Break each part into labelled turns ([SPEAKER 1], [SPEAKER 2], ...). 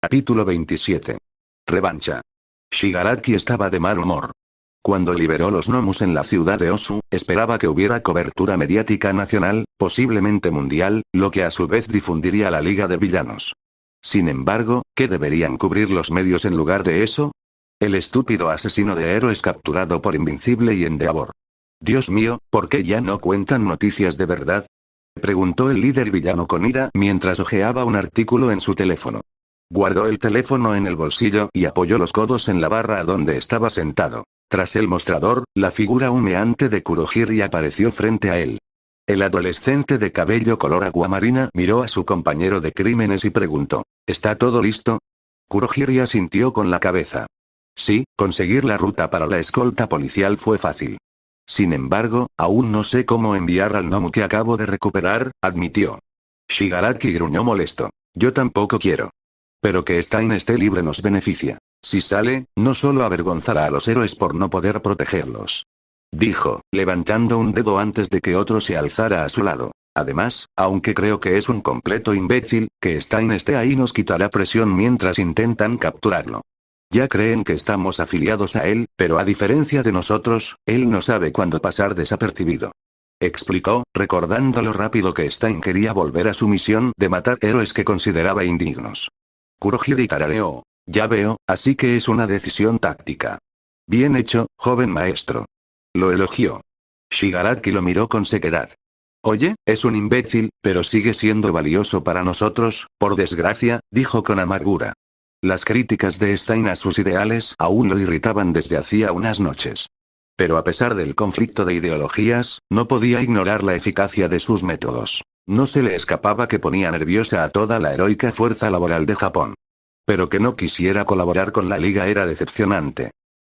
[SPEAKER 1] Capítulo 27. Revancha. Shigaraki estaba de mal humor. Cuando liberó los Nomus en la ciudad de Osu, esperaba que hubiera cobertura mediática nacional, posiblemente mundial, lo que a su vez difundiría la Liga de Villanos. Sin embargo, ¿qué deberían cubrir los medios en lugar de eso? El estúpido asesino de héroes capturado por Invincible y Endeavor. Dios mío, ¿por qué ya no cuentan noticias de verdad? Preguntó el líder villano con ira mientras hojeaba un artículo en su teléfono. Guardó el teléfono en el bolsillo y apoyó los codos en la barra donde estaba sentado. Tras el mostrador, la figura humeante de Kurohiri apareció frente a él. El adolescente de cabello color aguamarina miró a su compañero de crímenes y preguntó: ¿Está todo listo? Kurohiri asintió con la cabeza. Sí, conseguir la ruta para la escolta policial fue fácil. Sin embargo, aún no sé cómo enviar al Nomu que acabo de recuperar, admitió. Shigaraki gruñó molesto. Yo tampoco quiero. Pero que Stein esté libre nos beneficia. Si sale, no solo avergonzará a los héroes por no poder protegerlos. Dijo, levantando un dedo antes de que otro se alzara a su lado. Además, aunque creo que es un completo imbécil, que Stein esté ahí nos quitará presión mientras intentan capturarlo. Ya creen que estamos afiliados a él, pero a diferencia de nosotros, él no sabe cuándo pasar desapercibido. Explicó, recordando lo rápido que Stein quería volver a su misión de matar héroes que consideraba indignos. Kurohiri tarareó. Ya veo, así que es una decisión táctica. Bien hecho, joven maestro. Lo elogió. Shigaraki lo miró con sequedad. Oye, es un imbécil, pero sigue siendo valioso para nosotros, por desgracia, dijo con amargura. Las críticas de Stein a sus ideales aún lo irritaban desde hacía unas noches. Pero a pesar del conflicto de ideologías, no podía ignorar la eficacia de sus métodos. No se le escapaba que ponía nerviosa a toda la heroica fuerza laboral de Japón. Pero que no quisiera colaborar con la liga era decepcionante.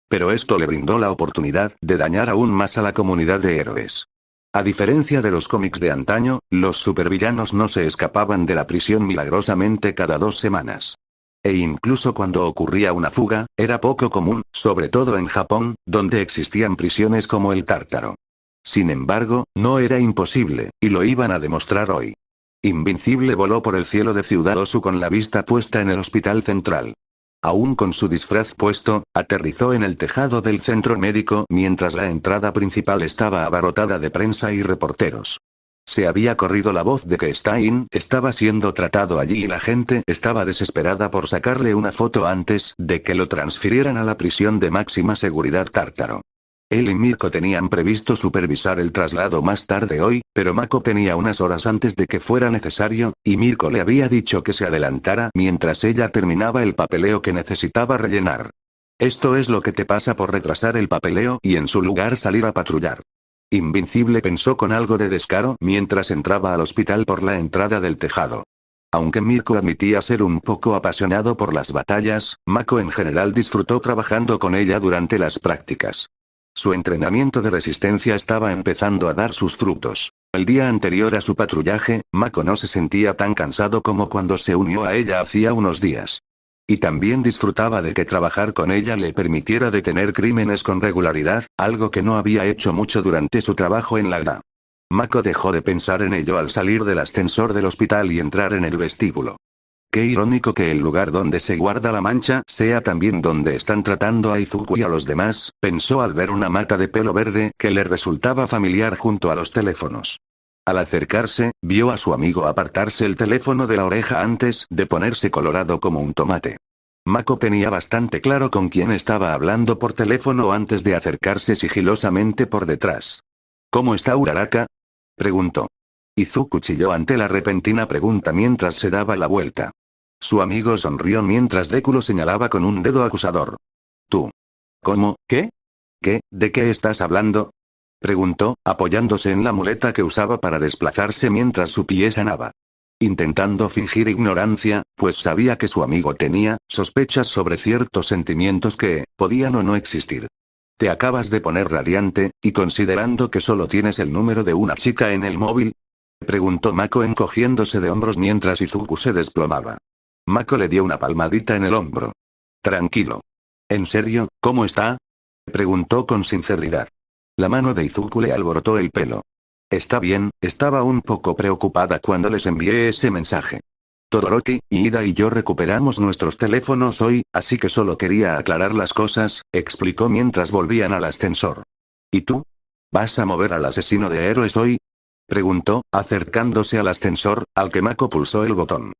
[SPEAKER 1] Pero esto le brindó la oportunidad de dañar aún más a la comunidad de héroes. A diferencia de los cómics de antaño, los supervillanos no se escapaban de la prisión milagrosamente cada 2 semanas. E incluso cuando ocurría una fuga, era poco común, sobre todo en Japón, donde existían prisiones como el Tártaro. Sin embargo, no era imposible, y lo iban a demostrar hoy. Invincible voló por el cielo de Ciudad Osu con la vista puesta en el hospital central. Aún con su disfraz puesto, aterrizó en el tejado del centro médico mientras la entrada principal estaba abarrotada de prensa y reporteros. Se había corrido la voz de que Stein estaba siendo tratado allí y la gente estaba desesperada por sacarle una foto antes de que lo transfirieran a la prisión de máxima seguridad Tártaro. Él y Mirko tenían previsto supervisar el traslado más tarde hoy, pero Mako tenía unas horas antes de que fuera necesario, y Mirko le había dicho que se adelantara mientras ella terminaba el papeleo que necesitaba rellenar. Esto es lo que te pasa por retrasar el papeleo y en su lugar salir a patrullar. Invincible pensó con algo de descaro mientras entraba al hospital por la entrada del tejado. Aunque Mirko admitía ser un poco apasionado por las batallas, Mako en general disfrutó trabajando con ella durante las prácticas. Su entrenamiento de resistencia estaba empezando a dar sus frutos. El día anterior a su patrullaje, Mako no se sentía tan cansado como cuando se unió a ella hacía unos días. Y también disfrutaba de que trabajar con ella le permitiera detener crímenes con regularidad, algo que no había hecho mucho durante su trabajo en la GDA. Mako dejó de pensar en ello al salir del ascensor del hospital y entrar en el vestíbulo. Qué irónico que el lugar donde se guarda la mancha sea también donde están tratando a Izuku y a los demás, pensó al ver una mata de pelo verde que le resultaba familiar junto a los teléfonos. Al acercarse, vio a su amigo apartarse el teléfono de la oreja antes de ponerse colorado como un tomate. Mako tenía bastante claro con quién estaba hablando por teléfono antes de acercarse sigilosamente por detrás. ¿Cómo está Uraraka?, preguntó. Izuku chilló ante la repentina pregunta mientras se daba la vuelta. Su amigo sonrió mientras Deku lo señalaba con un dedo acusador. ¿Tú? ¿Cómo? ¿Qué? ¿Qué? ¿De qué estás hablando?, preguntó, apoyándose en la muleta que usaba para desplazarse mientras su pie sanaba. Intentando fingir ignorancia, pues sabía que su amigo tenía sospechas sobre ciertos sentimientos que podían o no existir. ¿Te acabas de poner radiante, y considerando que solo tienes el número de una chica en el móvil?, preguntó Mako encogiéndose de hombros mientras Izuku se desplomaba. Mako le dio una palmadita en el hombro. Tranquilo. ¿En serio, cómo está?, preguntó con sinceridad. La mano de Izuku le alborotó el pelo. Está bien, estaba un poco preocupada cuando les envié ese mensaje. Todoroki, Ida y yo recuperamos nuestros teléfonos hoy, así que solo quería aclarar las cosas, explicó mientras volvían al ascensor. ¿Y tú? ¿Vas a mover al asesino de héroes hoy? Preguntó, acercándose al ascensor, al que Mako pulsó el botón.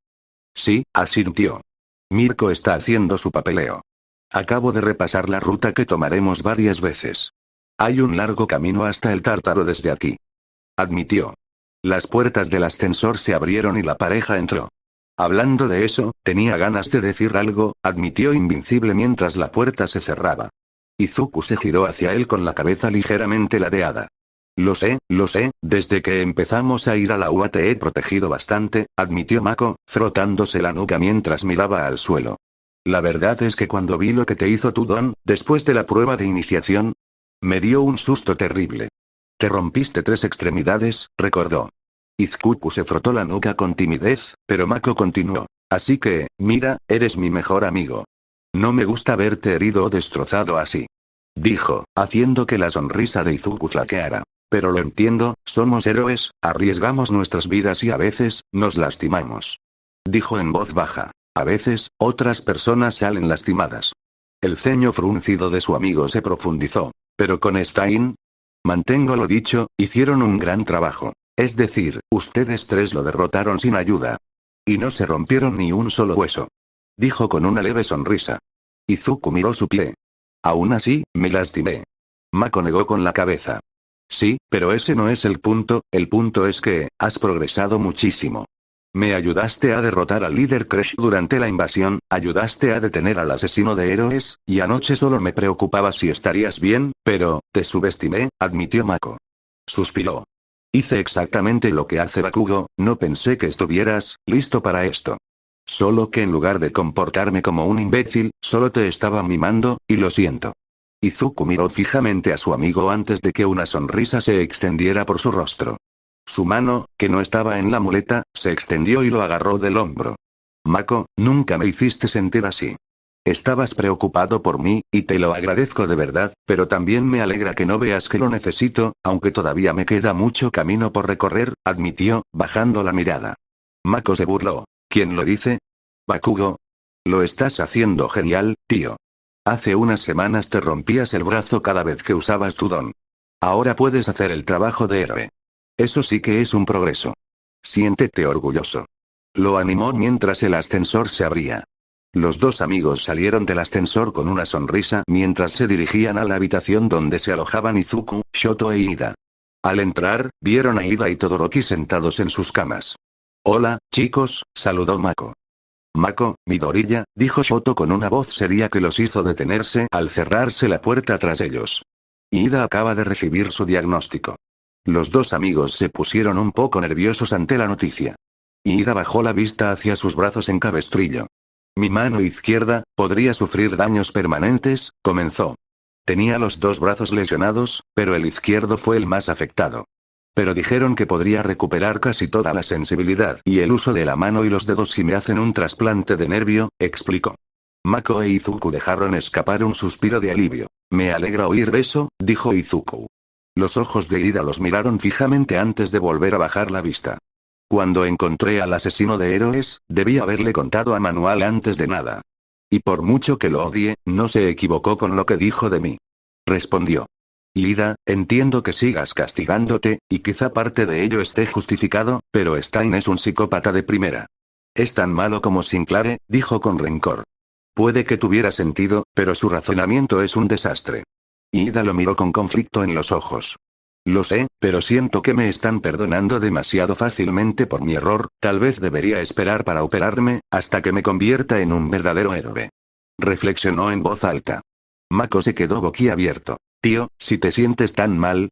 [SPEAKER 1] Sí, asintió. Mirko está haciendo su papeleo. Acabo de repasar la ruta que tomaremos varias veces. Hay un largo camino hasta el Tártaro desde aquí. Admitió. Las puertas del ascensor se abrieron y la pareja entró. Hablando de eso, tenía ganas de decir algo, admitió Invincible mientras la puerta se cerraba. Izuku se giró hacia él con la cabeza ligeramente ladeada. Lo sé, desde que empezamos a ir a la UA te he protegido bastante, admitió Mako, frotándose la nuca mientras miraba al suelo. La verdad es que cuando vi lo que te hizo tu don, después de la prueba de iniciación, me dio un susto terrible. Te rompiste 3 extremidades, recordó. Izuku se frotó la nuca con timidez, pero Mako continuó. Así que, mira, eres mi mejor amigo. No me gusta verte herido o destrozado así. Dijo, haciendo que la sonrisa de Izuku flaqueara. Pero lo entiendo, somos héroes, arriesgamos nuestras vidas y a veces, nos lastimamos. Dijo en voz baja. A veces, otras personas salen lastimadas. El ceño fruncido de su amigo se profundizó. Pero con Stein, mantengo lo dicho, hicieron un gran trabajo. Es decir, ustedes 3 lo derrotaron sin ayuda. Y no se rompieron ni un solo hueso. Dijo con una leve sonrisa. Izuku miró su pie. Aún así, me lastimé. Mako negó con la cabeza. Sí, pero ese no es el punto es que, has progresado muchísimo. Me ayudaste a derrotar al líder Crash durante la invasión, ayudaste a detener al asesino de héroes, y anoche solo me preocupaba si estarías bien, pero, te subestimé, admitió Mako. Suspiró. Hice exactamente lo que hace Bakugo, no pensé que estuvieras listo para esto. Solo que en lugar de comportarme como un imbécil, solo te estaba mimando, y lo siento. Izuku miró fijamente a su amigo antes de que una sonrisa se extendiera por su rostro. Su mano, que no estaba en la muleta, se extendió y lo agarró del hombro. Mako, nunca me hiciste sentir así. Estabas preocupado por mí, y te lo agradezco de verdad, pero también me alegra que no veas que lo necesito, aunque todavía me queda mucho camino por recorrer, admitió, bajando la mirada. Mako se burló. ¿Quién lo dice? Bakugo. Lo estás haciendo genial, tío. Hace unas semanas te rompías el brazo cada vez que usabas tu don. Ahora puedes hacer el trabajo de héroe. Eso sí que es un progreso. Siéntete orgulloso. Lo animó mientras el ascensor se abría. Los 2 amigos salieron del ascensor con una sonrisa mientras se dirigían a la habitación donde se alojaban Izuku, Shoto e Ida. Al entrar, vieron a Ida y Todoroki sentados en sus camas. Hola, chicos, saludó Mako. Mako, Midoriya, dijo Shoto con una voz seria que los hizo detenerse al cerrarse la puerta tras ellos. Ida acaba de recibir su diagnóstico. Los 2 amigos se pusieron un poco nerviosos ante la noticia. Ida bajó la vista hacia sus brazos en cabestrillo. Mi mano izquierda, podría sufrir daños permanentes, comenzó. Tenía los 2 brazos lesionados, pero el izquierdo fue el más afectado. Pero dijeron que podría recuperar casi toda la sensibilidad y el uso de la mano y los dedos si me hacen un trasplante de nervio, explicó. Mako e Izuku dejaron escapar un suspiro de alivio. Me alegra oír eso, dijo Izuku. Los ojos de Ida los miraron fijamente antes de volver a bajar la vista. Cuando encontré al asesino de héroes, debí haberle contado a Manual antes de nada. Y por mucho que lo odie, no se equivocó con lo que dijo de mí. Respondió. Ida, entiendo que sigas castigándote, y quizá parte de ello esté justificado, pero Stein es un psicópata de primera. Es tan malo como Sinclair, dijo con rencor. Puede que tuviera sentido, pero su razonamiento es un desastre. Ida lo miró con conflicto en los ojos. Lo sé, pero siento que me están perdonando demasiado fácilmente por mi error, tal vez debería esperar para operarme, hasta que me convierta en un verdadero héroe. Reflexionó en voz alta. Mako se quedó boquiabierto. Tío, si te sientes tan mal,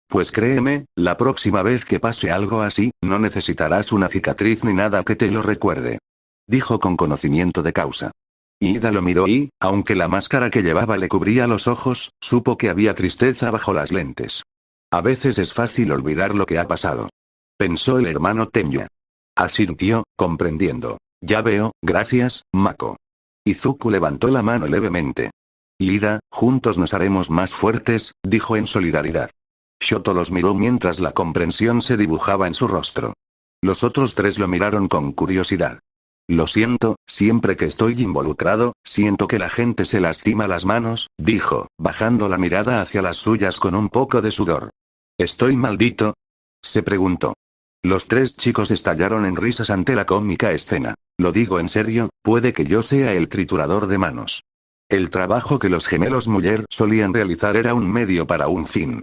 [SPEAKER 1] pues créeme, la próxima vez que pase algo así, no necesitarás una cicatriz ni nada que te lo recuerde. Dijo con conocimiento de causa. Ida lo miró y, aunque la máscara que llevaba le cubría los ojos, supo que había tristeza bajo las lentes. A veces es fácil olvidar lo que ha pasado. Pensó el hermano Tenya. Asintió, comprendiendo. Ya veo, gracias, Mako. Izuku levantó la mano levemente. Ida, juntos nos haremos más fuertes, dijo en solidaridad. Shoto los miró mientras la comprensión se dibujaba en su rostro. Los otros 3 lo miraron con curiosidad. Lo siento, siempre que estoy involucrado, siento que la gente se lastima las manos, dijo, bajando la mirada hacia las suyas con un poco de sudor. ¿Estoy maldito? Se preguntó. Los tres chicos estallaron en risas ante la cómica escena. Lo digo en serio, puede que yo sea el triturador de manos. El trabajo que los gemelos Muller solían realizar era un medio para un fin.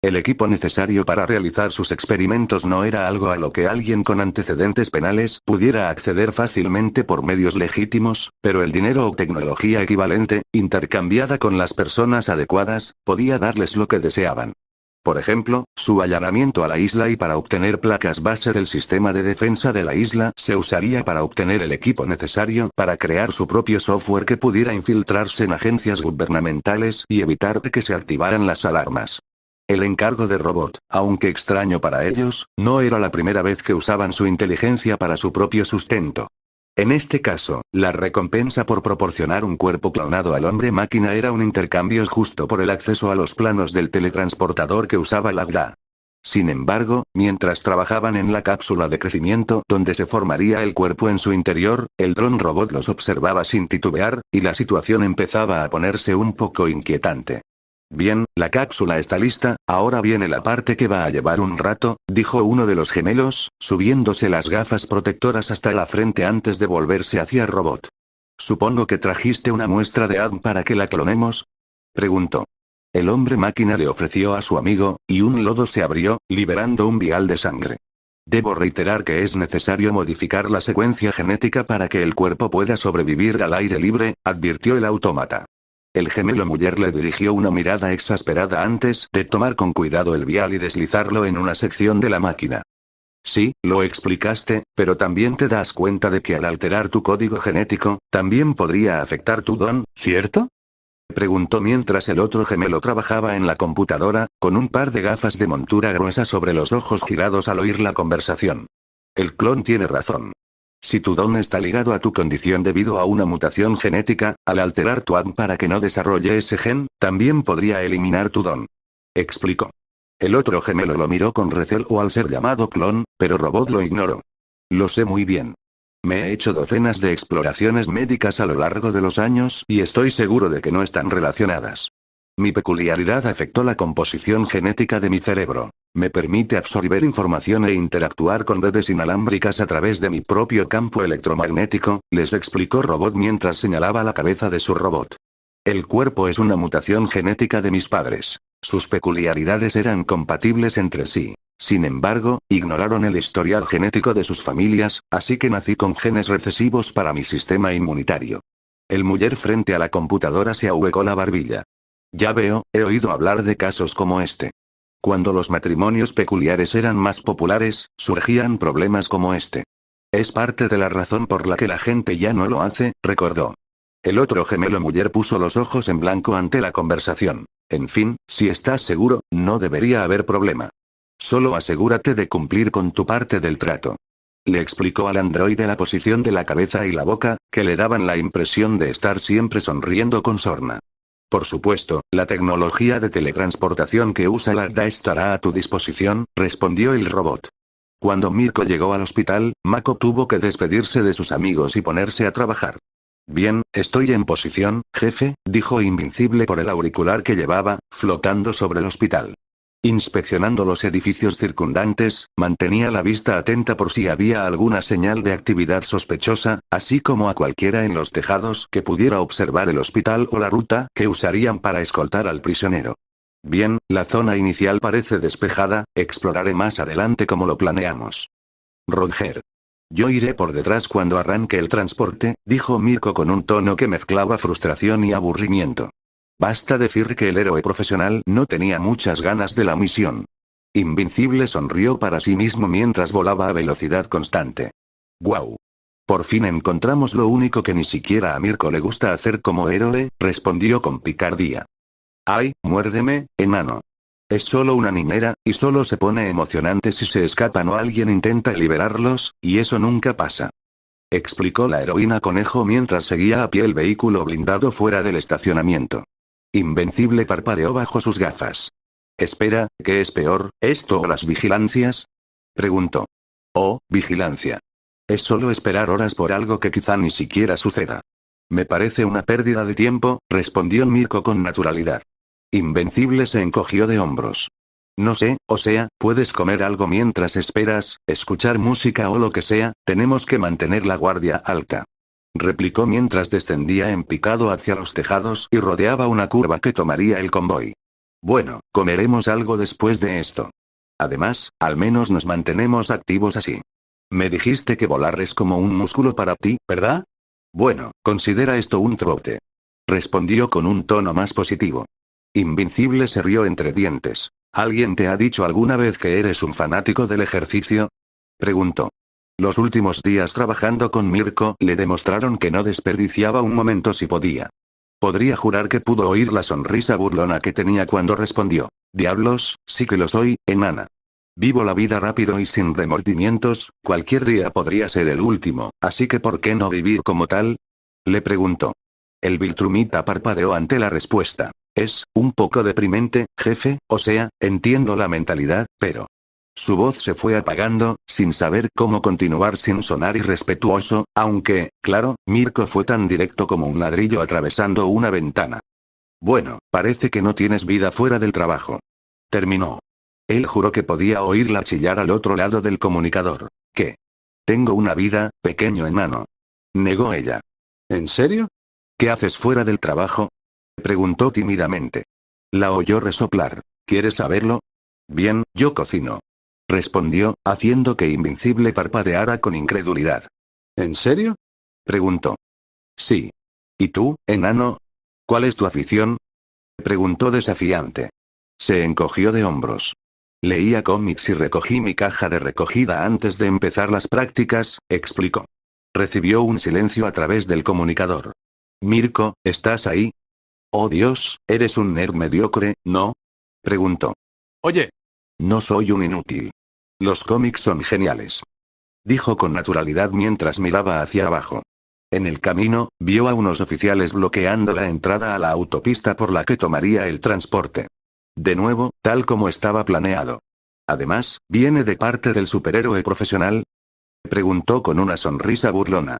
[SPEAKER 1] El equipo necesario para realizar sus experimentos no era algo a lo que alguien con antecedentes penales pudiera acceder fácilmente por medios legítimos, pero el dinero o tecnología equivalente, intercambiada con las personas adecuadas, podía darles lo que deseaban. Por ejemplo, su allanamiento a la isla y para obtener placas base del sistema de defensa de la isla se usaría para obtener el equipo necesario para crear su propio software que pudiera infiltrarse en agencias gubernamentales y evitar que se activaran las alarmas. El encargo de robot, aunque extraño para ellos, no era la primera vez que usaban su inteligencia para su propio sustento. En este caso, la recompensa por proporcionar un cuerpo clonado al hombre máquina era un intercambio justo por el acceso a los planos del teletransportador que usaba Lagda. Sin embargo, mientras trabajaban en la cápsula de crecimiento donde se formaría el cuerpo en su interior, el dron robot los observaba sin titubear, y la situación empezaba a ponerse un poco inquietante. Bien, la cápsula está lista, ahora viene la parte que va a llevar un rato, dijo uno de los gemelos, subiéndose las gafas protectoras hasta la frente antes de volverse hacia el robot. ¿Supongo que trajiste una muestra de ADN para que la clonemos? Preguntó. El hombre máquina le ofreció a su amigo, y un lodo se abrió, liberando un vial de sangre. Debo reiterar que es necesario modificar la secuencia genética para que el cuerpo pueda sobrevivir al aire libre, advirtió el autómata. El gemelo Muller le dirigió una mirada exasperada antes de tomar con cuidado el vial y deslizarlo en una sección de la máquina. Sí, lo explicaste, pero también te das cuenta de que al alterar tu código genético, también podría afectar tu don, ¿cierto? Preguntó mientras el otro gemelo trabajaba en la computadora, con un par de gafas de montura gruesa sobre los ojos girados al oír la conversación. El clon tiene razón. Si tu don está ligado a tu condición debido a una mutación genética, al alterar tu ADN para que no desarrolle ese gen, también podría eliminar tu don. Explicó. El otro gemelo lo miró con recelo al ser llamado clon, pero Robot lo ignoró. Lo sé muy bien. Me he hecho docenas de exploraciones médicas a lo largo de los años y estoy seguro de que no están relacionadas. Mi peculiaridad afectó la composición genética de mi cerebro. Me permite absorber información e interactuar con redes inalámbricas a través de mi propio campo electromagnético, les explicó Robot mientras señalaba la cabeza de su robot. El cuerpo es una mutación genética de mis padres. Sus peculiaridades eran compatibles entre sí. Sin embargo, ignoraron el historial genético de sus familias, así que nací con genes recesivos para mi sistema inmunitario. El Muller frente a la computadora se ahuecó la barbilla. Ya veo, he oído hablar de casos como este. Cuando los matrimonios peculiares eran más populares, surgían problemas como este. Es parte de la razón por la que la gente ya no lo hace, recordó. El otro gemelo Muller puso los ojos en blanco ante la conversación. En fin, si estás seguro, no debería haber problema. Solo asegúrate de cumplir con tu parte del trato. Le explicó al androide la posición de la cabeza y la boca, que le daban la impresión de estar siempre sonriendo con sorna. Por supuesto, la tecnología de teletransportación que usa Lagda estará a tu disposición, respondió el robot. Cuando Mirko llegó al hospital, Mako tuvo que despedirse de sus amigos y ponerse a trabajar. Bien, estoy en posición, jefe, dijo Invincible por el auricular que llevaba, flotando sobre el hospital. Inspeccionando los edificios circundantes, mantenía la vista atenta por si había alguna señal de actividad sospechosa, así como a cualquiera en los tejados que pudiera observar el hospital o la ruta que usarían para escoltar al prisionero. Bien, la zona inicial parece despejada, exploraré más adelante como lo planeamos. Roger. Yo iré por detrás cuando arranque el transporte, dijo Mirko con un tono que mezclaba frustración y aburrimiento. Basta decir que el héroe profesional no tenía muchas ganas de la misión. Invincible sonrió para sí mismo mientras volaba a velocidad constante. ¡Guau! Por fin encontramos lo único que ni siquiera a Mirko le gusta hacer como héroe, respondió con picardía. ¡Ay, muérdeme, enano! Es solo una niñera, y solo se pone emocionante si se escapan o alguien intenta liberarlos, y eso nunca pasa. Explicó la heroína conejo mientras seguía a pie el vehículo blindado fuera del estacionamiento. Invencible parpadeó bajo sus gafas. Espera, ¿qué es peor, esto o las vigilancias? Preguntó. Oh, vigilancia. Es solo esperar horas por algo que quizá ni siquiera suceda. Me parece una pérdida de tiempo, respondió Mirko con naturalidad. Invencible se encogió de hombros. No sé, o sea, puedes comer algo mientras esperas, escuchar música o lo que sea, tenemos que mantener la guardia alta. Replicó mientras descendía en picado hacia los tejados y rodeaba una curva que tomaría el convoy. Bueno, comeremos algo después de esto. Además, al menos nos mantenemos activos así. Me dijiste que volar es como un músculo para ti, ¿verdad? Bueno, considera esto un trote. Respondió con un tono más positivo. Invincible se rió entre dientes. ¿Alguien te ha dicho alguna vez que eres un fanático del ejercicio? Preguntó. Los últimos días trabajando con Mirko le demostraron que no desperdiciaba un momento si podía. Podría jurar que pudo oír la sonrisa burlona que tenía cuando respondió. Diablos, sí que lo soy, enana. Vivo la vida rápido y sin remordimientos, cualquier día podría ser el último, así que ¿por qué no vivir como tal? Le preguntó. El Viltrumita parpadeó ante la respuesta. Es un poco deprimente, jefe, o sea, entiendo la mentalidad, pero... Su voz se fue apagando, sin saber cómo continuar sin sonar irrespetuoso, aunque, claro, Mirko fue tan directo como un ladrillo atravesando una ventana. Bueno, parece que no tienes vida fuera del trabajo. Terminó. Él juró que podía oírla chillar al otro lado del comunicador. ¿Qué? Tengo una vida, pequeño enano. Negó ella. ¿En serio? ¿Qué haces fuera del trabajo? Preguntó tímidamente. La oyó resoplar. ¿Quieres saberlo? Bien, yo cocino. Respondió, haciendo que Invincible parpadeara con incredulidad. ¿En serio? Preguntó. Sí. ¿Y tú, enano? ¿Cuál es tu afición? Preguntó desafiante. Se encogió de hombros. Leía cómics y recogí mi caja de recogida antes de empezar las prácticas, explicó. Recibió un silencio a través del comunicador. Mirko, ¿estás ahí? Oh Dios, ¿eres un nerd mediocre, no? Preguntó. Oye. No soy un inútil. Los cómics son geniales. Dijo con naturalidad mientras miraba hacia abajo. En el camino, vio a unos oficiales bloqueando la entrada a la autopista por la que tomaría el transporte. De nuevo, tal como estaba planeado. Además, ¿viene de parte del superhéroe profesional? Preguntó con una sonrisa burlona.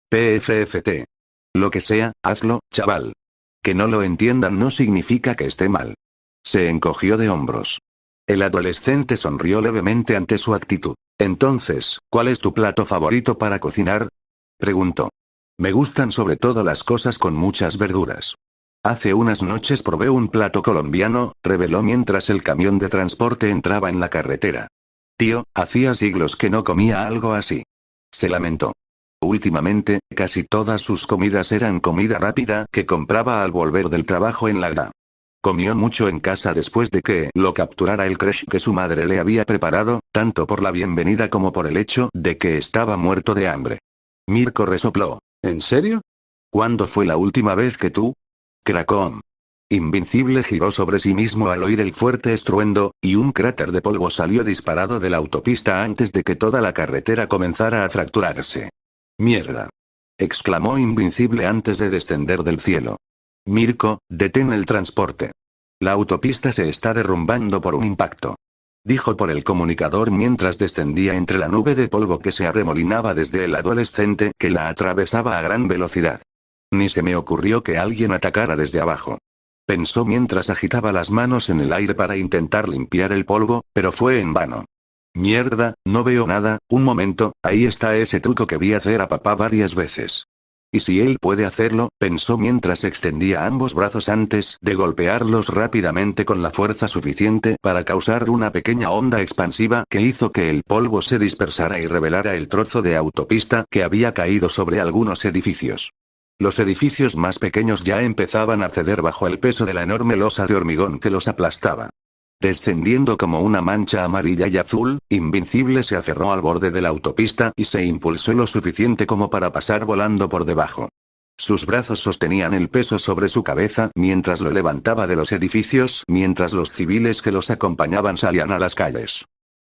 [SPEAKER 1] PFFT. Lo que sea, hazlo, chaval. Que no lo entiendan no significa que esté mal. Se encogió de hombros. El adolescente sonrió levemente ante su actitud. Entonces, ¿cuál es tu plato favorito para cocinar? Preguntó. Me gustan sobre todo las cosas con muchas verduras. Hace unas noches probé un plato colombiano, reveló mientras el camión de transporte entraba en la carretera. Tío, hacía siglos que no comía algo así. Se lamentó. Últimamente, casi todas sus comidas eran comida rápida que compraba al volver del trabajo en la GA. Comió mucho en casa después de que lo capturara el crush que su madre le había preparado, tanto por la bienvenida como por el hecho de que estaba muerto de hambre. Mirko resopló. ¿En serio? ¿Cuándo fue la última vez que tú? Cracón. Invincible giró sobre sí mismo al oír el fuerte estruendo, y un cráter de polvo salió disparado de la autopista antes de que toda la carretera comenzara a fracturarse. ¡Mierda! Exclamó Invincible antes de descender del cielo. Mirko, detén el transporte. La autopista se está derrumbando por un impacto. Dijo por el comunicador mientras descendía entre la nube de polvo que se arremolinaba desde el adolescente que la atravesaba a gran velocidad. Ni se me ocurrió que alguien atacara desde abajo. Pensó mientras agitaba las manos en el aire para intentar limpiar el polvo, pero fue en vano. Mierda, no veo nada, un momento, ahí está ese truco que vi hacer a papá varias veces. ¿Y si él puede hacerlo? Pensó mientras extendía ambos brazos antes de golpearlos rápidamente con la fuerza suficiente para causar una pequeña onda expansiva que hizo que el polvo se dispersara y revelara el trozo de autopista que había caído sobre algunos edificios. Los edificios más pequeños ya empezaban a ceder bajo el peso de la enorme losa de hormigón que los aplastaba. Descendiendo como una mancha amarilla y azul, Invincible se aferró al borde de la autopista y se impulsó lo suficiente como para pasar volando por debajo. Sus brazos sostenían el peso sobre su cabeza mientras lo levantaba de los edificios, mientras los civiles que los acompañaban salían a las calles.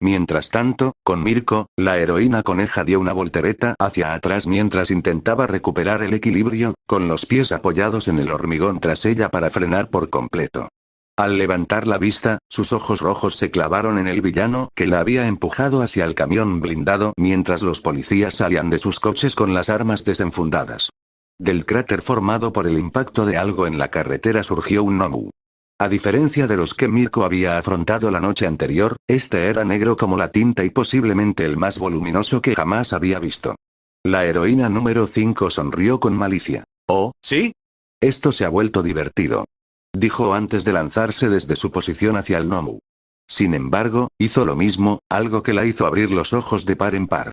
[SPEAKER 1] Mientras tanto, con Mirko, la heroína coneja dio una voltereta hacia atrás mientras intentaba recuperar el equilibrio, con los pies apoyados en el hormigón tras ella para frenar por completo. Al levantar la vista, sus ojos rojos se clavaron en el villano que la había empujado hacia el camión blindado mientras los policías salían de sus coches con las armas desenfundadas. Del cráter formado por el impacto de algo en la carretera surgió un Nomu. A diferencia de los que Mirko había afrontado la noche anterior, este era negro como la tinta y posiblemente el más voluminoso que jamás había visto. La heroína número 5 sonrió con malicia. «Oh, ¿sí? Esto se ha vuelto divertido», dijo antes de lanzarse desde su posición hacia el Nomu. Sin embargo, hizo lo mismo, algo que la hizo abrir los ojos de par en par.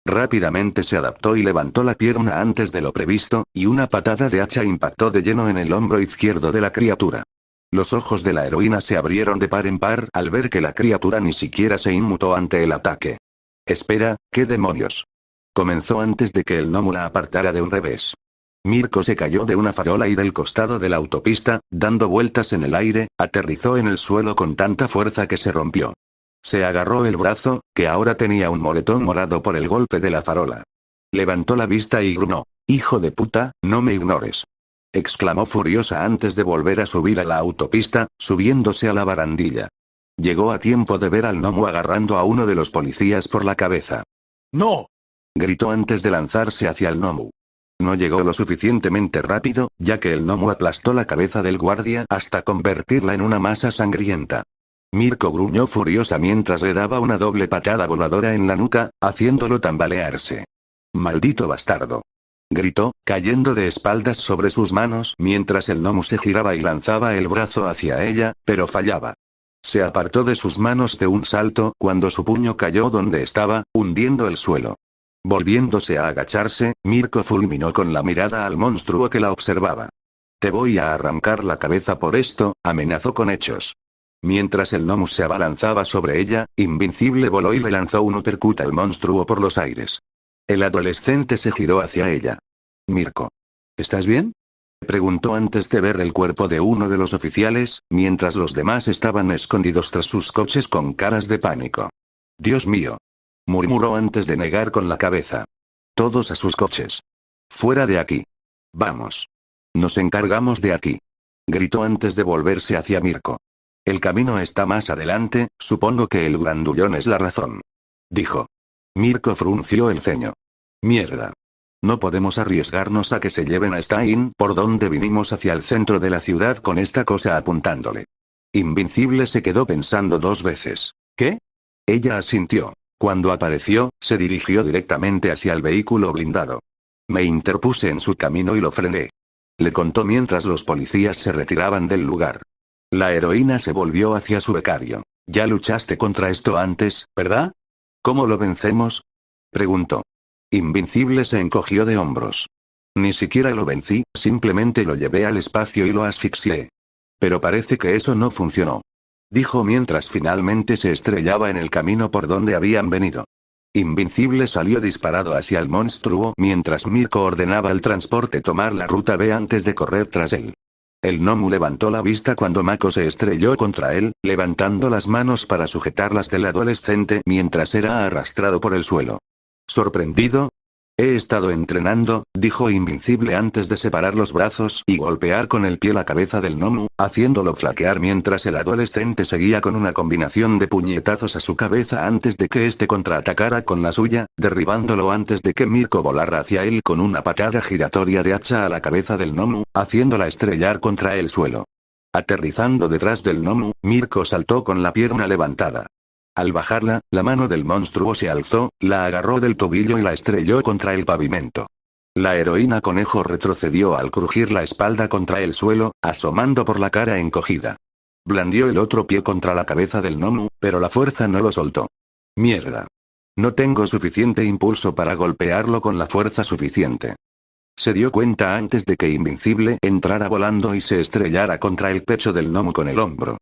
[SPEAKER 1] Rápidamente se adaptó y levantó la pierna antes de lo previsto, y una patada de hacha impactó de lleno en el hombro izquierdo de la criatura. Los ojos de la heroína se abrieron de par en par al ver que la criatura ni siquiera se inmutó ante el ataque. «Espera, ¿qué demonios?», comenzó antes de que el Nomu la apartara de un revés. Mirko se cayó de una farola y del costado de la autopista, dando vueltas en el aire, aterrizó en el suelo con tanta fuerza que se rompió. Se agarró el brazo, que ahora tenía un moretón morado por el golpe de la farola. Levantó la vista y gruñó. «Hijo de puta, no me ignores», exclamó furiosa antes de volver a subir a la autopista, subiéndose a la barandilla. Llegó a tiempo de ver al Nomu agarrando a uno de los policías por la cabeza. «¡No!», gritó antes de lanzarse hacia el Nomu. No llegó lo suficientemente rápido, ya que el Nomu aplastó la cabeza del guardia hasta convertirla en una masa sangrienta. Mirko gruñó furiosa mientras le daba una doble patada voladora en la nuca, haciéndolo tambalearse. «¡Maldito bastardo!», gritó, cayendo de espaldas sobre sus manos mientras el Nomu se giraba y lanzaba el brazo hacia ella, pero fallaba. Se apartó de sus manos de un salto cuando su puño cayó donde estaba, hundiendo el suelo. Volviéndose a agacharse, Mirko fulminó con la mirada al monstruo que la observaba. «Te voy a arrancar la cabeza por esto», amenazó con hechos. Mientras el Nomu se abalanzaba sobre ella, Invincible voló y le lanzó un uppercut al monstruo por los aires. El adolescente se giró hacia ella. «Mirko, ¿estás bien?», preguntó antes de ver el cuerpo de uno de los oficiales, mientras los demás estaban escondidos tras sus coches con caras de pánico. «Dios mío», murmuró antes de negar con la cabeza. «Todos a sus coches. Fuera de aquí. Vamos. Nos encargamos de aquí», gritó antes de volverse hacia Mirko. «El camino está más adelante, supongo que el grandullón es la razón», dijo. Mirko frunció el ceño. «Mierda. No podemos arriesgarnos a que se lleven a Stein por donde vinimos hacia el centro de la ciudad con esta cosa apuntándole». Invincible se quedó pensando 2 veces. «¿Qué?». Ella asintió. Cuando apareció, se dirigió directamente hacia el vehículo blindado. «Me interpuse en su camino y lo frené», le contó mientras los policías se retiraban del lugar. La heroína se volvió hacia su becario. «Ya luchaste contra esto antes, ¿verdad? ¿Cómo lo vencemos?», preguntó. Invincible se encogió de hombros. «Ni siquiera lo vencí, simplemente lo llevé al espacio y lo asfixié. Pero parece que eso no funcionó», dijo mientras finalmente se estrellaba en el camino por donde habían venido. Invincible salió disparado hacia el monstruo mientras Mirko ordenaba al transporte tomar la ruta B antes de correr tras él. El Nomu levantó la vista cuando Mako se estrelló contra él, levantando las manos para sujetarlas del adolescente mientras era arrastrado por el suelo. Sorprendido. «He estado entrenando», dijo Invincible antes de separar los brazos y golpear con el pie la cabeza del Nomu, haciéndolo flaquear mientras el adolescente seguía con una combinación de puñetazos a su cabeza antes de que éste contraatacara con la suya, derribándolo antes de que Mirko volara hacia él con una patada giratoria de hacha a la cabeza del Nomu, haciéndola estrellar contra el suelo. Aterrizando detrás del Nomu, Mirko saltó con la pierna levantada. Al bajarla, la mano del monstruo se alzó, la agarró del tobillo y la estrelló contra el pavimento. La heroína conejo retrocedió al crujir la espalda contra el suelo, asomando por la cara encogida. Blandió el otro pie contra la cabeza del Nomu, pero la fuerza no lo soltó. «Mierda. No tengo suficiente impulso para golpearlo con la fuerza suficiente». Se dio cuenta antes de que Invincible entrara volando y se estrellara contra el pecho del Nomu con el hombro.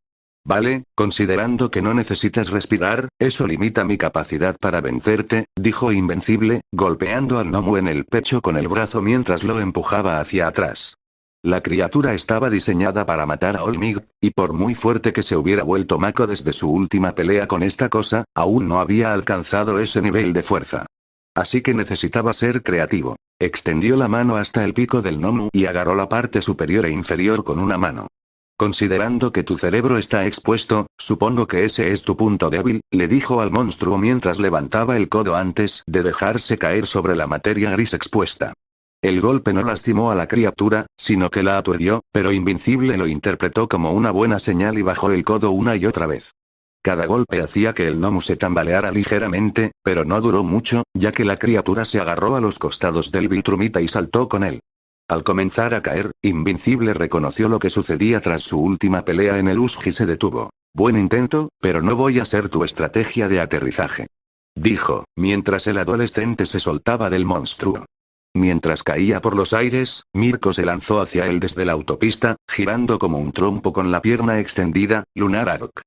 [SPEAKER 1] «Vale, considerando que no necesitas respirar, eso limita mi capacidad para vencerte», dijo Invencible, golpeando al Nomu en el pecho con el brazo mientras lo empujaba hacia atrás. La criatura estaba diseñada para matar a Olmig, y por muy fuerte que se hubiera vuelto Mako desde su última pelea con esta cosa, aún no había alcanzado ese nivel de fuerza. Así que necesitaba ser creativo. Extendió la mano hasta el pico del Nomu y agarró la parte superior e inferior con una mano. Considerando que tu cerebro está expuesto, supongo que ese es tu punto débil, le dijo al monstruo mientras levantaba el codo antes de dejarse caer sobre la materia gris expuesta. El golpe no lastimó a la criatura, sino que la aturdió, pero Invincible lo interpretó como una buena señal y bajó el codo una y otra vez. Cada golpe hacía que el gnomo se tambaleara ligeramente, pero no duró mucho, ya que la criatura se agarró a los costados del Viltrumita y saltó con él. Al comenzar a caer, Invincible reconoció lo que sucedía tras su última pelea en el Usgi y se detuvo. Buen intento, pero no voy a ser tu estrategia de aterrizaje. Dijo, mientras el adolescente se soltaba del monstruo. Mientras caía por los aires, Mirko se lanzó hacia él desde la autopista, girando como un trompo con la pierna extendida, Lunar Arc.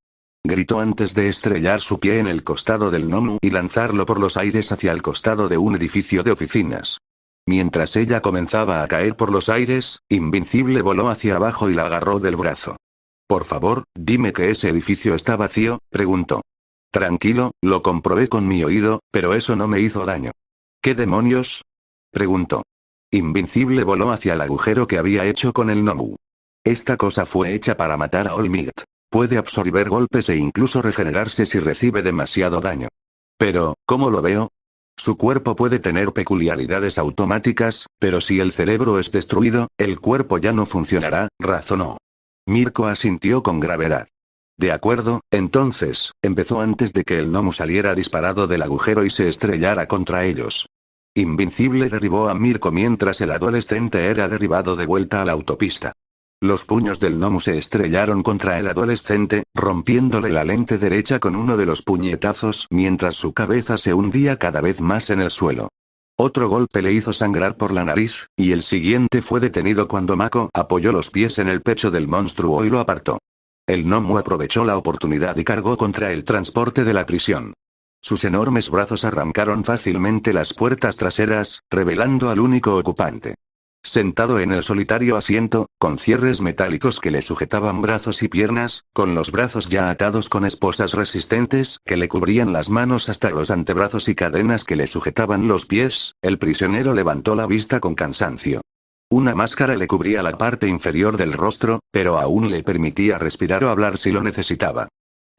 [SPEAKER 1] Gritó antes de estrellar su pie en el costado del gnomo y lanzarlo por los aires hacia el costado de un edificio de oficinas. Mientras ella comenzaba a caer por los aires, Invincible voló hacia abajo y la agarró del brazo. Por favor, dime que ese edificio está vacío, preguntó. Tranquilo, lo comprobé con mi oído, pero eso no me hizo daño. ¿Qué demonios? Preguntó. Invincible voló hacia el agujero que había hecho con el gnomo. Esta cosa fue hecha para matar a All Might. Puede absorber golpes e incluso regenerarse si recibe demasiado daño. Pero, ¿cómo lo veo? Su cuerpo puede tener peculiaridades automáticas, pero si el cerebro es destruido, el cuerpo ya no funcionará, razonó. Mirko asintió con gravedad. De acuerdo, entonces, empezó antes de que el gnomo saliera disparado del agujero y se estrellara contra ellos. Invincible derribó a Mirko mientras el adolescente era derribado de vuelta a la autopista. Los puños del gnomo se estrellaron contra el adolescente, rompiéndole la lente derecha con uno de los puñetazos mientras su cabeza se hundía cada vez más en el suelo. Otro golpe le hizo sangrar por la nariz, y el siguiente fue detenido cuando Mako apoyó los pies en el pecho del monstruo y lo apartó. El gnomo aprovechó la oportunidad y cargó contra el transporte de la prisión. Sus enormes brazos arrancaron fácilmente las puertas traseras, revelando al único ocupante. Sentado en el solitario asiento, con cierres metálicos que le sujetaban brazos y piernas, con los brazos ya atados con esposas resistentes que le cubrían las manos hasta los antebrazos y cadenas que le sujetaban los pies, el prisionero levantó la vista con cansancio. Una máscara le cubría la parte inferior del rostro, pero aún le permitía respirar o hablar si lo necesitaba.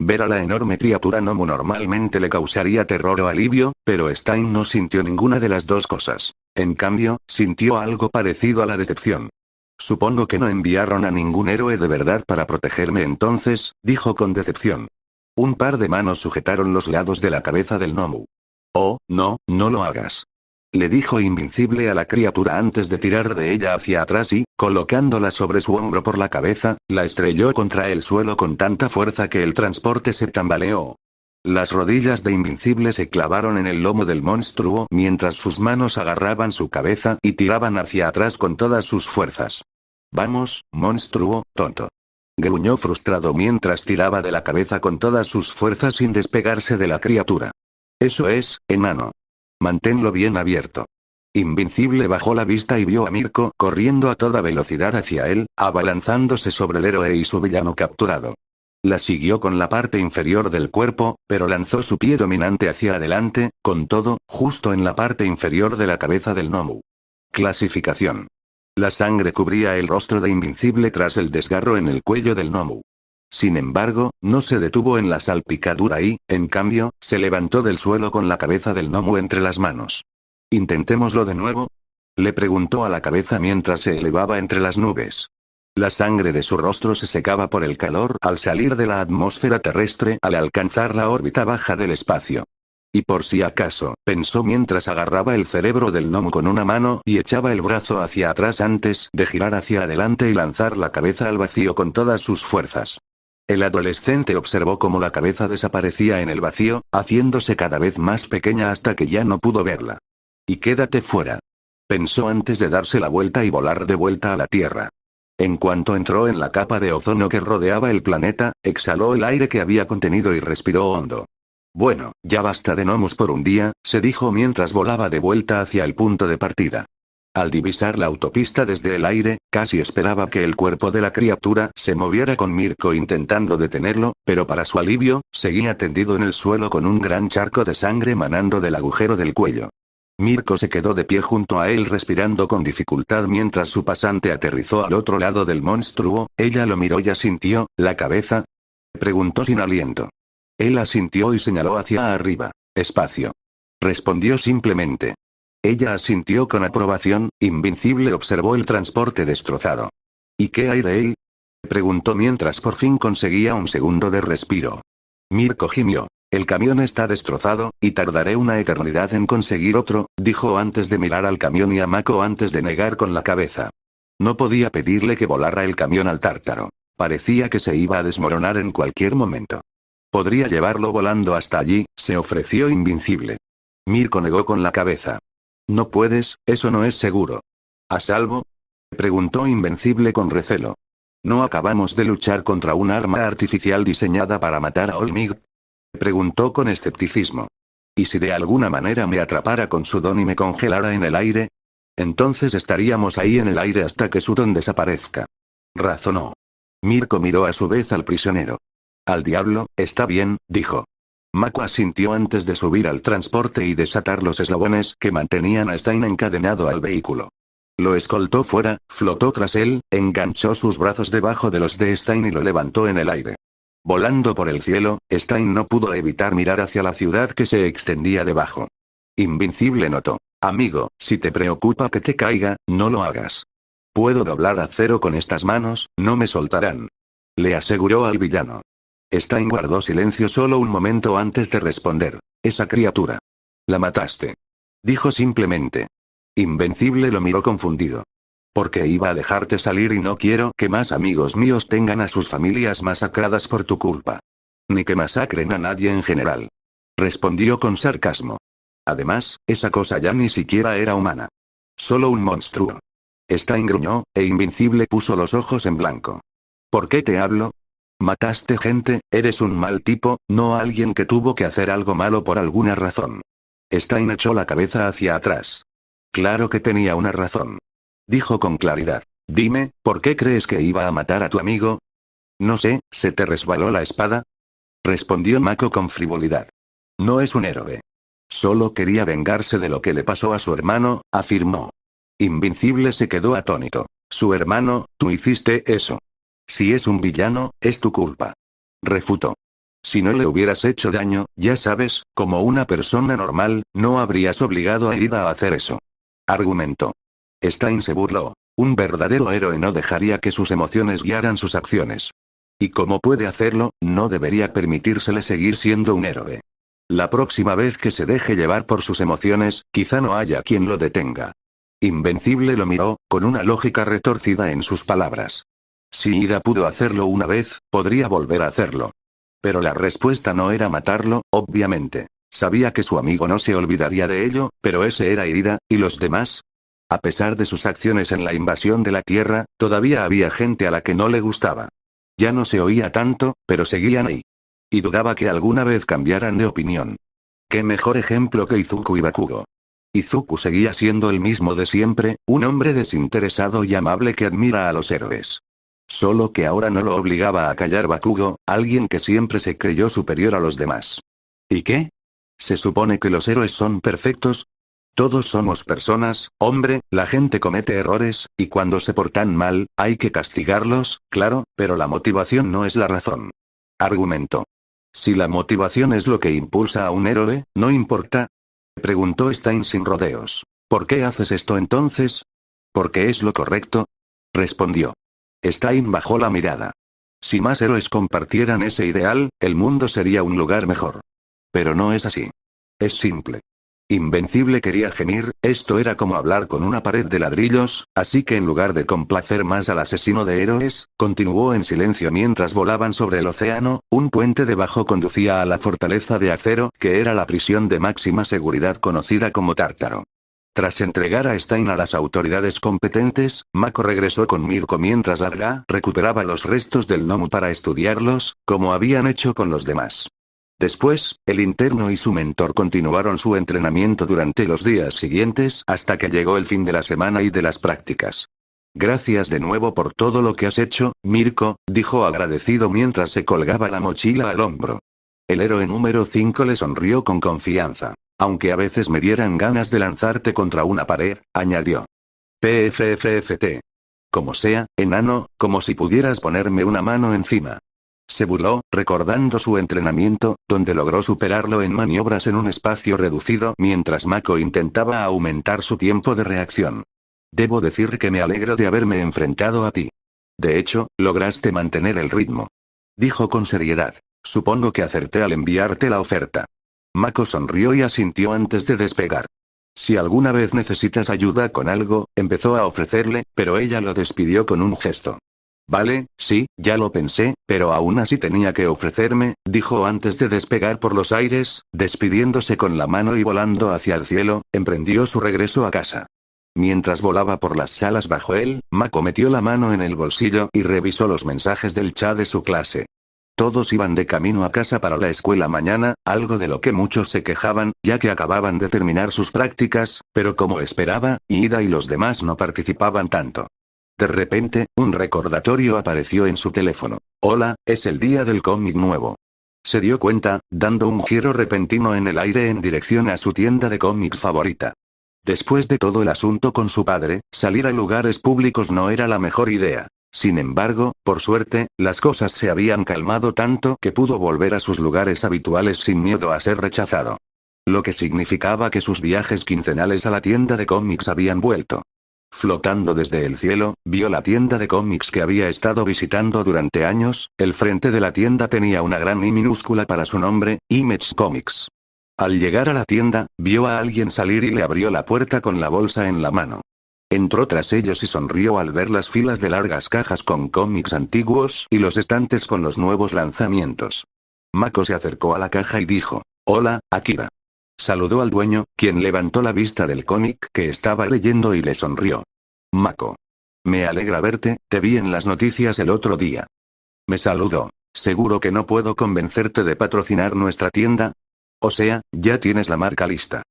[SPEAKER 1] Ver a la enorme criatura gnomo normalmente le causaría terror o alivio, pero Stein no sintió ninguna de las dos cosas. En cambio, sintió algo parecido a la decepción. Supongo que no enviaron a ningún héroe de verdad para protegerme entonces, dijo con decepción. Un par de manos sujetaron los lados de la cabeza del gnomo. Oh, no, no lo hagas. Le dijo Invincible a la criatura antes de tirar de ella hacia atrás y, colocándola sobre su hombro por la cabeza, la estrelló contra el suelo con tanta fuerza que el transporte se tambaleó. Las rodillas de Invincible se clavaron en el lomo del monstruo mientras sus manos agarraban su cabeza y tiraban hacia atrás con todas sus fuerzas. Vamos, monstruo, tonto. Gruñó frustrado mientras tiraba de la cabeza con todas sus fuerzas sin despegarse de la criatura. Eso es, enano. Manténlo bien abierto. Invincible bajó la vista y vio a Mirko corriendo a toda velocidad hacia él, abalanzándose sobre el héroe y su villano capturado. La siguió con la parte inferior del cuerpo, pero lanzó su pie dominante hacia adelante, con todo, justo en la parte inferior de la cabeza del gnomo. Clasificación. La sangre cubría el rostro de Invincible tras el desgarro en el cuello del gnomo. Sin embargo, no se detuvo en la salpicadura y, en cambio, se levantó del suelo con la cabeza del gnomo entre las manos. ¿Intentémoslo de nuevo? Le preguntó a la cabeza mientras se elevaba entre las nubes. La sangre de su rostro se secaba por el calor al salir de la atmósfera terrestre al alcanzar la órbita baja del espacio. Y por si acaso, pensó mientras agarraba el cerebro del gnomo con una mano y echaba el brazo hacia atrás antes de girar hacia adelante y lanzar la cabeza al vacío con todas sus fuerzas. El adolescente observó cómo la cabeza desaparecía en el vacío, haciéndose cada vez más pequeña hasta que ya no pudo verla. Y quédate fuera. Pensó antes de darse la vuelta y volar de vuelta a la Tierra. En cuanto entró en la capa de ozono que rodeaba el planeta, exhaló el aire que había contenido y respiró hondo. Bueno, ya basta de gnomos por un día, se dijo mientras volaba de vuelta hacia el punto de partida. Al divisar la autopista desde el aire, casi esperaba que el cuerpo de la criatura se moviera con Mirko intentando detenerlo, pero para su alivio, seguía tendido en el suelo con un gran charco de sangre manando del agujero del cuello. Mirko se quedó de pie junto a él respirando con dificultad mientras su pasante aterrizó al otro lado del monstruo. Ella lo miró y asintió. ¿La cabeza? Preguntó sin aliento. Él asintió y señaló hacia arriba. Espacio. Respondió simplemente. Ella asintió con aprobación. Invincible observó el transporte destrozado. ¿Y qué hay de él? Preguntó mientras por fin conseguía un segundo de respiro. Mirko gimió. El camión está destrozado, y tardaré una eternidad en conseguir otro, dijo antes de mirar al camión y a Mako antes de negar con la cabeza. No podía pedirle que volara el camión al Tártaro. Parecía que se iba a desmoronar en cualquier momento. Podría llevarlo volando hasta allí, se ofreció Invincible. Mirko negó con la cabeza. No puedes, eso no es seguro. ¿A salvo? Preguntó Invencible con recelo. ¿No acabamos de luchar contra un arma artificial diseñada para matar a Olmig? Preguntó con escepticismo. ¿Y si de alguna manera me atrapara con su don y me congelara en el aire? Entonces estaríamos ahí en el aire hasta que su don desaparezca. Razonó. Mirko miró a su vez al prisionero. Al diablo, está bien, dijo. Mako asintió antes de subir al transporte y desatar los eslabones que mantenían a Stein encadenado al vehículo. Lo escoltó fuera, flotó tras él, enganchó sus brazos debajo de los de Stein y lo levantó en el aire. Volando por el cielo, Stein no pudo evitar mirar hacia la ciudad que se extendía debajo. Invincible notó. Amigo, si te preocupa que te caiga, no lo hagas. Puedo doblar acero con estas manos, no me soltarán. Le aseguró al villano. Stein guardó silencio solo un momento antes de responder. Esa criatura. La mataste. Dijo simplemente. Invencible lo miró confundido. Porque iba a dejarte salir y no quiero que más amigos míos tengan a sus familias masacradas por tu culpa. Ni que masacren a nadie en general. Respondió con sarcasmo. Además, esa cosa ya ni siquiera era humana. Solo un monstruo. Stein gruñó, e Invincible puso los ojos en blanco. ¿Por qué te hablo? Mataste gente, eres un mal tipo, no alguien que tuvo que hacer algo malo por alguna razón. Stein echó la cabeza hacia atrás. Claro que tenía una razón. Dijo con claridad. Dime, ¿por qué crees que iba a matar a tu amigo? No sé, ¿se te resbaló la espada? Respondió Mako con frivolidad. No es un héroe. Solo quería vengarse de lo que le pasó a su hermano, afirmó. Invincible se quedó atónito. Su hermano, tú hiciste eso. Si es un villano, es tu culpa. Refutó. Si no le hubieras hecho daño, ya sabes, como una persona normal, no habrías obligado a Ida a hacer eso. Argumentó. Stein se burló. Un verdadero héroe no dejaría que sus emociones guiaran sus acciones. Y como puede hacerlo, no debería permitírsele seguir siendo un héroe. La próxima vez que se deje llevar por sus emociones, quizá no haya quien lo detenga. Invencible lo miró, con una lógica retorcida en sus palabras. Si Ida pudo hacerlo una vez, podría volver a hacerlo. Pero la respuesta no era matarlo, obviamente. Sabía que su amigo no se olvidaría de ello, pero ese era Ida, ¿y los demás? A pesar de sus acciones en la invasión de la Tierra, todavía había gente a la que no le gustaba. Ya no se oía tanto, pero seguían ahí. Y dudaba que alguna vez cambiaran de opinión. ¿Qué mejor ejemplo que Izuku y Bakugo? Izuku seguía siendo el mismo de siempre, un hombre desinteresado y amable que admira a los héroes. Solo que ahora no lo obligaba a callar Bakugo, alguien que siempre se creyó superior a los demás. ¿Y qué? ¿Se supone que los héroes son perfectos? Todos somos personas, hombre, la gente comete errores, y cuando se portan mal, hay que castigarlos, claro, pero la motivación no es la razón. Argumentó. Si la motivación es lo que impulsa a un héroe, ¿no importa? Preguntó Stein sin rodeos. ¿Por qué haces esto entonces? ¿Porque es lo correcto? Respondió. Stein bajó la mirada. Si más héroes compartieran ese ideal, el mundo sería un lugar mejor. Pero no es así. Es simple. Invencible quería gemir, esto era como hablar con una pared de ladrillos, así que en lugar de complacer más al asesino de héroes, continuó en silencio mientras volaban sobre el océano. Un puente debajo conducía a la fortaleza de acero, que era la prisión de máxima seguridad conocida como Tártaro. Tras entregar a Stein a las autoridades competentes, Mako regresó con Mirko mientras Ladra recuperaba los restos del gnomo para estudiarlos, como habían hecho con los demás. Después, el interno y su mentor continuaron su entrenamiento durante los días siguientes hasta que llegó el fin de la semana y de las prácticas. Gracias de nuevo por todo lo que has hecho, Mirko, dijo agradecido mientras se colgaba la mochila al hombro. El héroe número 5 le sonrió con confianza. Aunque a veces me dieran ganas de lanzarte contra una pared, añadió. PFFFT. Como sea, enano, como si pudieras ponerme una mano encima. Se burló, recordando su entrenamiento, donde logró superarlo en maniobras en un espacio reducido mientras Mako intentaba aumentar su tiempo de reacción. Debo decir que me alegro de haberme enfrentado a ti. De hecho, lograste mantener el ritmo. Dijo con seriedad. Supongo que acerté al enviarte la oferta. Mako sonrió y asintió antes de despegar. Si alguna vez necesitas ayuda con algo, empezó a ofrecerle, pero ella lo despidió con un gesto. Vale, sí, ya lo pensé, pero aún así tenía que ofrecerme, dijo antes de despegar por los aires, despidiéndose con la mano y volando hacia el cielo, emprendió su regreso a casa. Mientras volaba por las salas bajo él, Mako metió la mano en el bolsillo y revisó los mensajes del chat de su clase. Todos iban de camino a casa para la escuela mañana, algo de lo que muchos se quejaban, ya que acababan de terminar sus prácticas, pero como esperaba, Ida y los demás no participaban tanto. De repente, un recordatorio apareció en su teléfono. Hola, es el día del cómic nuevo. Se dio cuenta, dando un giro repentino en el aire en dirección a su tienda de cómics favorita. Después de todo el asunto con su padre, salir a lugares públicos no era la mejor idea. Sin embargo, por suerte, las cosas se habían calmado tanto que pudo volver a sus lugares habituales sin miedo a ser rechazado. Lo que significaba que sus viajes quincenales a la tienda de cómics habían vuelto. Flotando desde el cielo, vio la tienda de cómics que había estado visitando durante años, el frente de la tienda tenía una gran I minúscula para su nombre, Image Comics. Al llegar a la tienda, vio a alguien salir y le abrió la puerta con la bolsa en la mano. Entró tras ellos y sonrió al ver las filas de largas cajas con cómics antiguos y los estantes con los nuevos lanzamientos. Mako se acercó a la caja y dijo, «Hola, Akira». Saludó al dueño, quien levantó la vista del cómic que estaba leyendo y le sonrió. «Mako. Me alegra verte, te vi en las noticias el otro día». Me saludó. «¿Seguro que no puedo convencerte de patrocinar nuestra tienda? O sea, ya tienes la marca lista».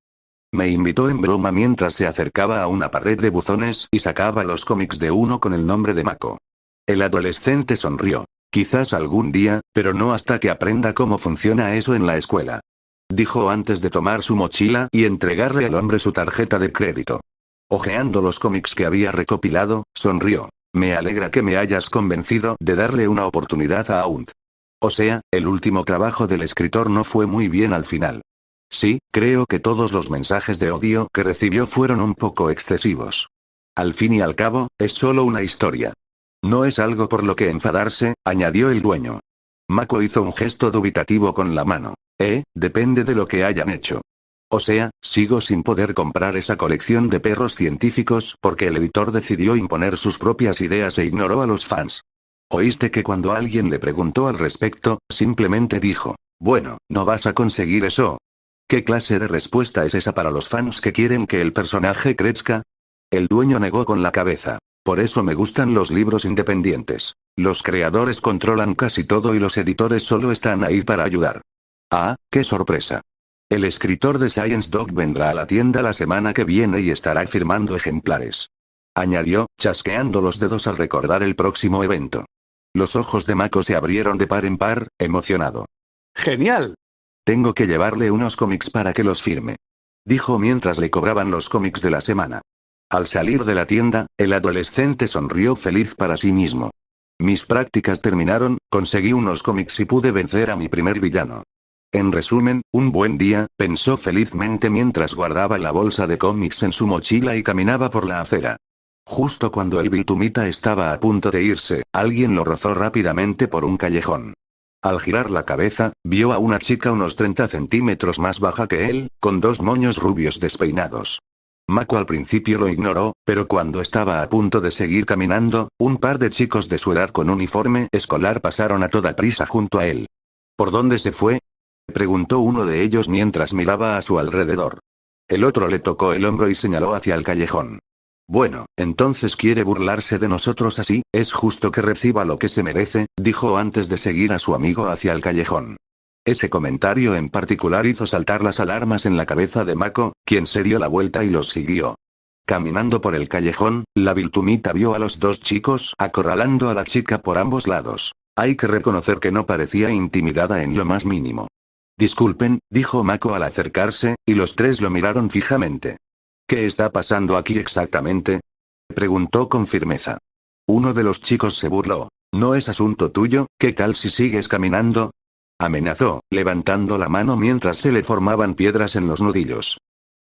[SPEAKER 1] Me invitó en broma mientras se acercaba a una pared de buzones y sacaba los cómics de uno con el nombre de Mako. El adolescente sonrió. «Quizás algún día, pero no hasta que aprenda cómo funciona eso en la escuela», dijo antes de tomar su mochila y entregarle al hombre su tarjeta de crédito. Ojeando los cómics que había recopilado, sonrió. «Me alegra que me hayas convencido de darle una oportunidad a Aunt. O sea, el último trabajo del escritor no fue muy bien al final». Sí, creo que todos los mensajes de odio que recibió fueron un poco excesivos. Al fin y al cabo, es solo una historia. No es algo por lo que enfadarse, añadió el dueño. Mako hizo un gesto dubitativo con la mano. Depende de lo que hayan hecho. O sea, sigo sin poder comprar esa colección de perros científicos porque el editor decidió imponer sus propias ideas e ignoró a los fans. ¿Oíste que cuando alguien le preguntó al respecto, simplemente dijo, bueno, no vas a conseguir eso? ¿Qué clase de respuesta es esa para los fans que quieren que el personaje crezca? El dueño negó con la cabeza. Por eso me gustan los libros independientes. Los creadores controlan casi todo y los editores solo están ahí para ayudar. Ah, qué sorpresa. El escritor de Science Dog vendrá a la tienda la semana que viene y estará firmando ejemplares. Añadió, chasqueando los dedos al recordar el próximo evento. Los ojos de Mako se abrieron de par en par, emocionado. ¡Genial! Tengo que llevarle unos cómics para que los firme. Dijo mientras le cobraban los cómics de la semana. Al salir de la tienda, el adolescente sonrió feliz para sí mismo. Mis prácticas terminaron, conseguí unos cómics y pude vencer a mi primer villano. En resumen, un buen día, pensó felizmente mientras guardaba la bolsa de cómics en su mochila y caminaba por la acera. Justo cuando el Viltumita estaba a punto de irse, alguien lo rozó rápidamente por un callejón. Al girar la cabeza, vio a una chica unos 30 centímetros más baja que él, con dos moños rubios despeinados. Mako al principio lo ignoró, pero cuando estaba a punto de seguir caminando, un par de chicos de su edad con uniforme escolar pasaron a toda prisa junto a él. ¿Por dónde se fue?, preguntó uno de ellos mientras miraba a su alrededor. El otro le tocó el hombro y señaló hacia el callejón. Bueno, entonces quiere burlarse de nosotros así, es justo que reciba lo que se merece, dijo antes de seguir a su amigo hacia el callejón. Ese comentario en particular hizo saltar las alarmas en la cabeza de Mako, quien se dio la vuelta y los siguió. Caminando por el callejón, la Viltumita vio a los dos chicos acorralando a la chica por ambos lados. Hay que reconocer que no parecía intimidada en lo más mínimo. Disculpen, dijo Mako al acercarse, y los tres lo miraron fijamente. ¿Qué está pasando aquí exactamente? Preguntó con firmeza. Uno de los chicos se burló. No es asunto tuyo, ¿qué tal si sigues caminando? Amenazó, levantando la mano mientras se le formaban piedras en los nudillos.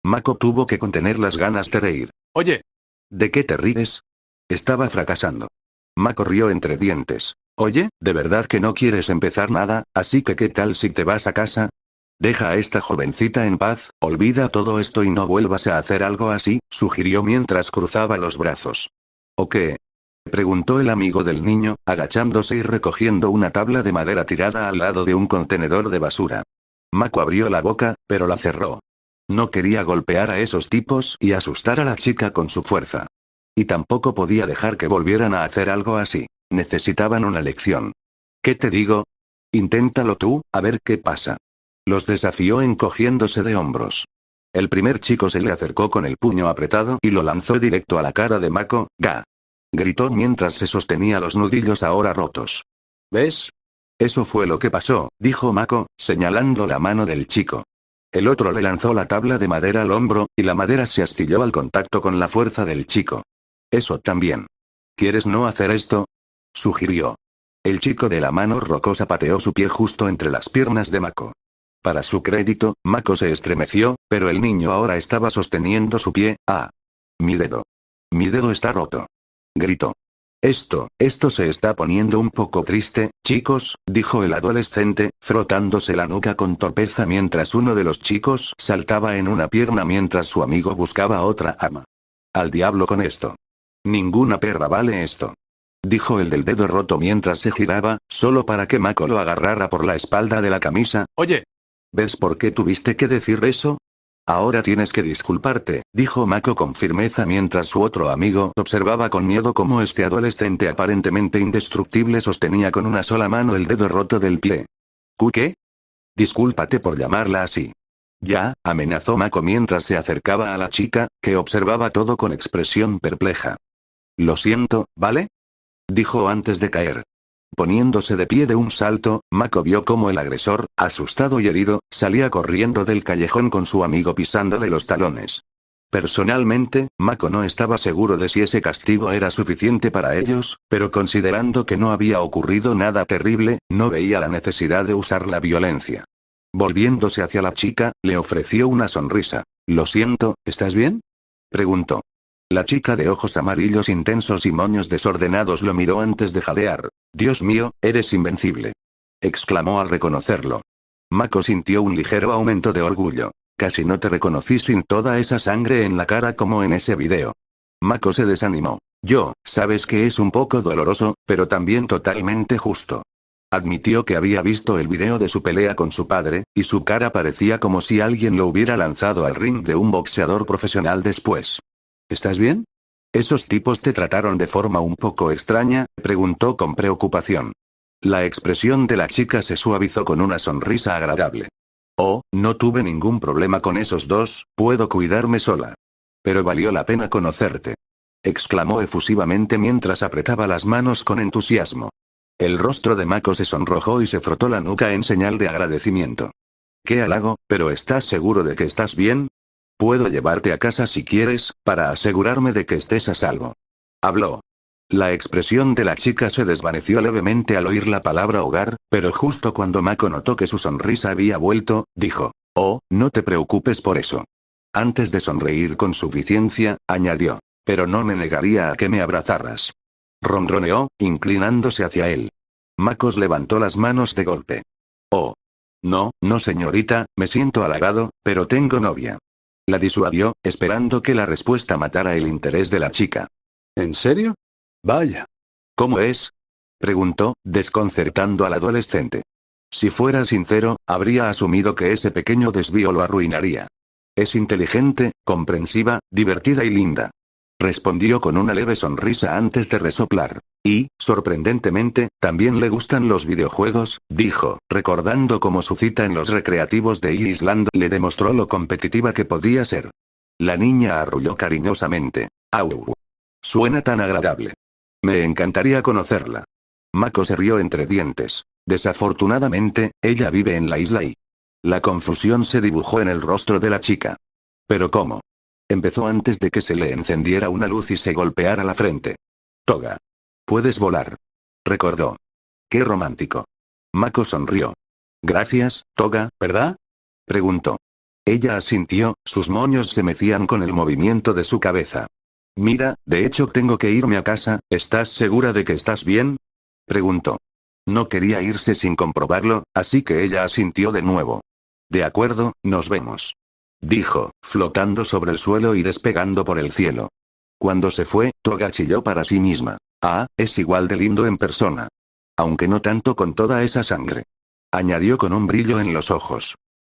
[SPEAKER 1] Mako tuvo que contener las ganas de reír. Oye. ¿De qué te ríes? Estaba fracasando. Mako rió entre dientes. Oye, ¿de verdad que no quieres empezar nada, así que qué tal si te vas a casa? Deja a esta jovencita en paz, olvida todo esto y no vuelvas a hacer algo así, sugirió mientras cruzaba los brazos. ¿O qué? Preguntó el amigo del niño, agachándose y recogiendo una tabla de madera tirada al lado de un contenedor de basura. Mako abrió la boca, pero la cerró. No quería golpear a esos tipos y asustar a la chica con su fuerza. Y tampoco podía dejar que volvieran a hacer algo así. Necesitaban una lección. ¿Qué te digo? Inténtalo tú, a ver qué pasa. Los desafió encogiéndose de hombros. El primer chico se le acercó con el puño apretado y lo lanzó directo a la cara de Mako. ¡Ga! Gritó mientras se sostenía los nudillos ahora rotos. ¿Ves? Eso fue lo que pasó, dijo Mako, señalando la mano del chico. El otro le lanzó la tabla de madera al hombro, y la madera se astilló al contacto con la fuerza del chico. Eso también. ¿Quieres no hacer esto? Sugirió. El chico de la mano rocosa pateó su pie justo entre las piernas de Mako. Para su crédito, Mako se estremeció, pero el niño ahora estaba sosteniendo su pie. ¡Ah! Mi dedo. Mi dedo está roto. Gritó. Esto se está poniendo un poco triste, chicos, dijo el adolescente, frotándose la nuca con torpeza mientras uno de los chicos saltaba en una pierna mientras su amigo buscaba otra ama. Al diablo con esto. Ninguna perra vale esto. Dijo el del dedo roto mientras se giraba, solo para que Mako lo agarrara por la espalda de la camisa. Oye. ¿Ves por qué tuviste que decir eso? Ahora tienes que disculparte, dijo Mako con firmeza mientras su otro amigo observaba con miedo cómo este adolescente aparentemente indestructible sostenía con una sola mano el dedo roto del pie. ¿Qué? Discúlpate por llamarla así. Ya, amenazó Mako mientras se acercaba a la chica, que observaba todo con expresión perpleja. Lo siento, ¿vale? Dijo antes de caer. Poniéndose de pie de un salto, Mako vio cómo el agresor, asustado y herido, salía corriendo del callejón con su amigo pisándole los talones. Personalmente, Mako no estaba seguro de si ese castigo era suficiente para ellos, pero considerando que no había ocurrido nada terrible, no veía la necesidad de usar la violencia. Volviéndose hacia la chica, le ofreció una sonrisa. Lo siento, ¿estás bien? Preguntó. La chica de ojos amarillos intensos y moños desordenados lo miró antes de jadear. Dios mío, eres invencible. Exclamó al reconocerlo. Mako sintió un ligero aumento de orgullo. Casi no te reconocí sin toda esa sangre en la cara como en ese video. Mako se desanimó. Sabes que es un poco doloroso, pero también totalmente justo. Admitió que había visto el video de su pelea con su padre, y su cara parecía como si alguien lo hubiera lanzado al ring de un boxeador profesional después. ¿Estás bien? ¿Esos tipos te trataron de forma un poco extraña?, preguntó con preocupación. La expresión de la chica se suavizó con una sonrisa agradable. Oh, no tuve ningún problema con esos dos, puedo cuidarme sola. Pero valió la pena conocerte. Exclamó efusivamente mientras apretaba las manos con entusiasmo. El rostro de Mako se sonrojó y se frotó la nuca en señal de agradecimiento. Qué halago, pero ¿estás seguro de que estás bien? Puedo llevarte a casa si quieres, para asegurarme de que estés a salvo. Habló. La expresión de la chica se desvaneció levemente al oír la palabra hogar, pero justo cuando Mako notó que su sonrisa había vuelto, dijo, oh, no te preocupes por eso. Antes de sonreír con suficiencia, añadió, pero no me negaría a que me abrazaras. Ronroneó, inclinándose hacia él. Mako levantó las manos de golpe. Oh. No, señorita, me siento halagado, pero tengo novia. La disuadió, esperando que la respuesta matara el interés de la chica. ¿En serio? Vaya. ¿Cómo es? Preguntó, desconcertando al adolescente. Si fuera sincero, habría asumido que ese pequeño desvío lo arruinaría. Es inteligente, comprensiva, divertida y linda. Respondió con una leve sonrisa antes de resoplar. Y, sorprendentemente, también le gustan los videojuegos, dijo, recordando cómo su cita en los recreativos de Island le demostró lo competitiva que podía ser. La niña arrulló cariñosamente. Au. Suena tan agradable. Me encantaría conocerla. Mako se rió entre dientes. Desafortunadamente, ella vive en la isla y... La confusión se dibujó en el rostro de la chica. ¿Pero cómo? Empezó antes de que se le encendiera una luz y se golpeara la frente. Toga. Puedes volar. Recordó. Qué romántico. Mako sonrió. Gracias, Toga, ¿verdad? Preguntó. Ella asintió, sus moños se mecían con el movimiento de su cabeza. Mira, de hecho tengo que irme a casa, ¿estás segura de que estás bien? Preguntó. No quería irse sin comprobarlo, así que ella asintió de nuevo. De acuerdo, nos vemos. Dijo, flotando sobre el suelo y despegando por el cielo. Cuando se fue, Toga chilló para sí misma. Ah, es igual de lindo en persona. Aunque no tanto con toda esa sangre. Añadió con un brillo en los ojos.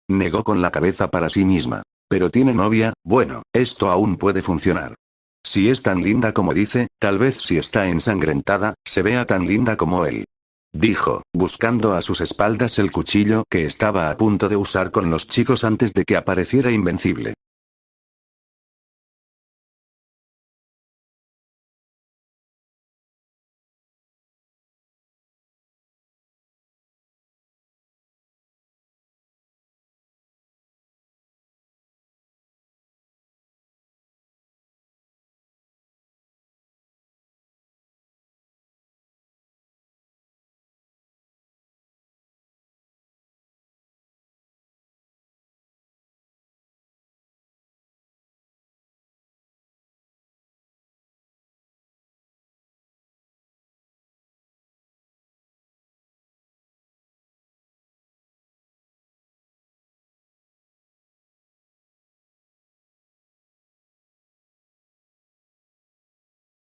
[SPEAKER 1] Negó con la cabeza para sí misma. Pero tiene novia, bueno, esto aún puede funcionar. Si es tan linda como dice, tal vez si está ensangrentada, se vea tan linda como él. Dijo, buscando a sus espaldas el cuchillo que estaba a punto de usar con los chicos antes de que apareciera Invencible.